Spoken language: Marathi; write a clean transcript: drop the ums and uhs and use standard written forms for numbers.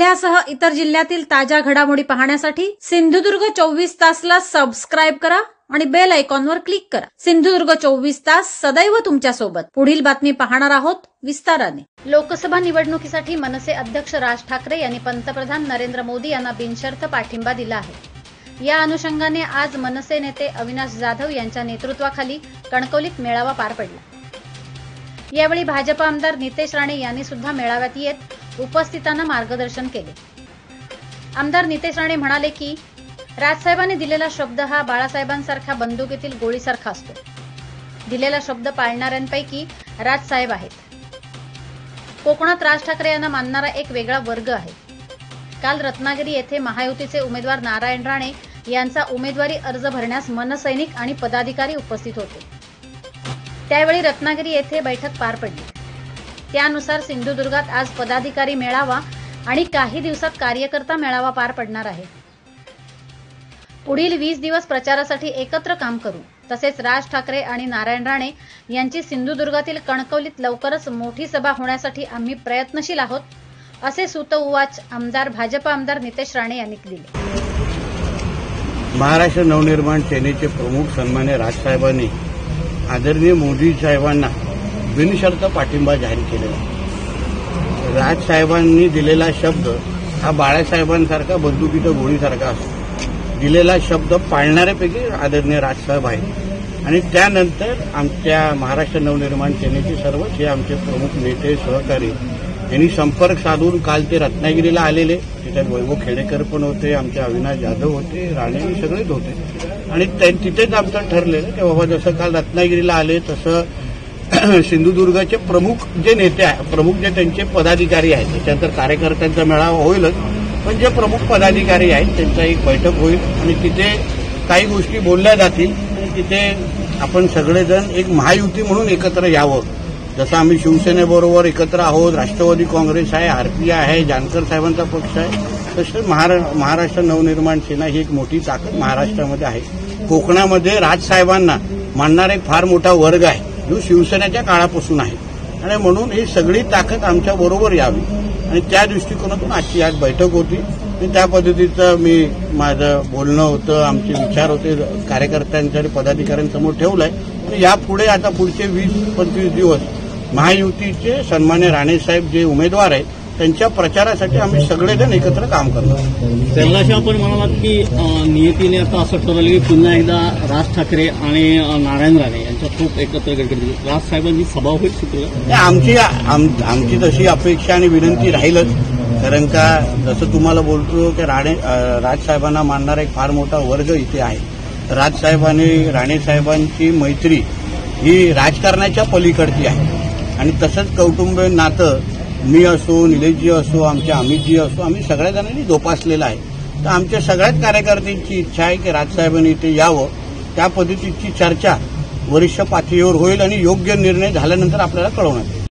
जिल्ह्यासह इतर जिल्ह्यातील ताज्या घडामोडी पाहण्यासाठी सिंधुदुर्ग 24 तासला सबस्क्राइब करा आणि बेल आयकॉनवर क्लिक करा। सिंधुदुर्ग 24 तास सदैव तुमच्या सोबत। पुढील बातमी पाहणार आहोत विस्ताराने। लोकसभा निवडणुकीसाठी मनसे अध्यक्ष राज ठाकरे यांनी पंतप्रधान नरेंद्र मोदी यांना बिनशर्त पाठिंबा दिला आहे। या अनुषंगाने आज मनसे नेते अविनाश जाधव यांच्या नेतृत्वाखाली कणकवलीत मेळावा पार पडला। यावेळी भाजप आमदार नितेश राणे यांनी सुद्धा मेळाव्यात येत उपस्थितांना मार्गदर्शन केले। आमदार नितेश राणे म्हणाले की राजसाहेबांनी दिलेला शब्द हा बाळासाहेबांसारख्या बंदुकीतील गोळीसारखा असतो। दिलेला शब्द पाळणाऱ्यांपैकी राजसाहेब आहेत। कोकणात राज ठाकरे यांना मानणारा एक वेगळा वर्ग आहे। काल रत्नागिरी येथे महायुतीचे उमेदवार नारायण राणे यांचा उमेदवारी अर्ज भरण्यास मनसैनिक आणि पदाधिकारी उपस्थित होते। त्यावेळी रत्नागिरी येथे बैठक पार पडली। त्यानुसार सिंधुदुर्गात आज पदाधिकारी मेळावा आणि काही दिवसात कार्यकर्ता मेळावा पार पडणार आहे। पुढील 20 दिवस प्रचारासाठी एकत्र काम करू। तसेच राज ठाकरे आणि नारायण राणे यांची सिंधुदुर्गातील कणकवलीत लवकरच मोठी सभा होण्यासाठी आम्ही प्रयत्नशील आहोत, असे सूत उवाच भाजप आमदार नितेश राणे यांनी दिले। महाराष्ट्र नवनिर्माण सेनेचे प्रमुख सन्मान्य राजसाहेबांनी आदरणीय मोदी साहेबांना बिनशर्त पाठिंबा जाहीर केलेला। राजसाहेबांनी दिलेला शब्द हा बाळासाहेबांसारखा बंदुकीच्या गोळीसारखा असतो। दिलेला शब्द पाळणाऱ्यापैकी आदरणीय राजसाहेब आहेत आणि त्यानंतर आमच्या महाराष्ट्र नवनिर्माण सेनेचे सर्वच हे आमचे प्रमुख नेते सहकारी यांनी संपर्क साधून काल ते रत्नागिरीला आलेले। त्याच्यात वैभव खेडेकर पण होते, आमचे अविनाश जाधव होते, राणे सगळेच होते आणि तिथेच आमचं ठरलेलं की बाबा जसं काल रत्नागिरीला आले तसं सिंधुदुर्गाचे प्रमुख जे नेते आहेत, प्रमुख जे त्यांचे पदाधिकारी आहेत, त्याच्यानंतर कार्यकर्त्यांचा मेळावा होईलच, पण जे प्रमुख पदाधिकारी आहेत त्यांचा एक बैठक होईल आणि तिथे काही गोष्टी बोलल्या जातील आणि तिथे आपण सगळेजण एक महायुती म्हणून एकत्र यावं। जसं आम्ही शिवसेनेबरोबर एकत्र आहोत, राष्ट्रवादी काँग्रेस आहे, आरपीआय आहे, जानकर साहेबांचा पक्ष आहे, तसंच महाराष्ट्र नवनिर्माण सेना ही एक मोठी ताकद महाराष्ट्रामध्ये आहे। कोकणामध्ये राजसाहेबांना मानणारा एक फार मोठा वर्ग आहे जो शिवसेनेच्या काळापासून आहे आणि म्हणून ही सगळी ताकद आमच्या बरोबर यावी आणि त्या दृष्टिकोनातून आजची आज बैठक होती आणि त्या पद्धतीचं माझं बोलणं होतं, आमचे विचार होते कार्यकर्त्यांच्या आणि पदाधिकाऱ्यांसमोर ठेवलंय आणि यापुढे आता पुढचे 20-25 दिवस महायुतीचे सन्मान्य राणेसाहेब जे उमेदवार आहेत त्यांच्या प्रचारासाठी आम्ही सगळेजण एकत्र काम करणार। त्यालाशी आपण म्हणालात की नियतीने आता असं ठरवलं की पुन्हा एकदा राज ठाकरे आणि नारायण राणे यांच्या खूप एकत्र गटकरी राजसाहेबांची सभा होईल शुक्रवार। आमची तशी अपेक्षा आणि विनंती राहीलच, कारण का जसं तुम्हाला बोलतो की राजसाहेबांना मानणारा एक फार मोठा वर्ग इथे आहे। राजसाहेब आणि राणेसाहेबांची मैत्री ही राजकारणाच्या पलीकडची आहे आणि तसंच कौटुंबिक नातं मी असो, निलेशजी असो, आमचे अमितजी असो, आम्ही सगळ्या जणांनी जोपासलेलं आहे। तर आमच्या सगळ्याच कार्यकर्त्यांची इच्छा आहे की राजसाहेबांनी इथे यावं, त्या पद्धतीची चर्चा वरिष्ठ पातळीवर होईल आणि योग्य निर्णय झाल्यानंतर आपल्याला कळवण्यात येईल।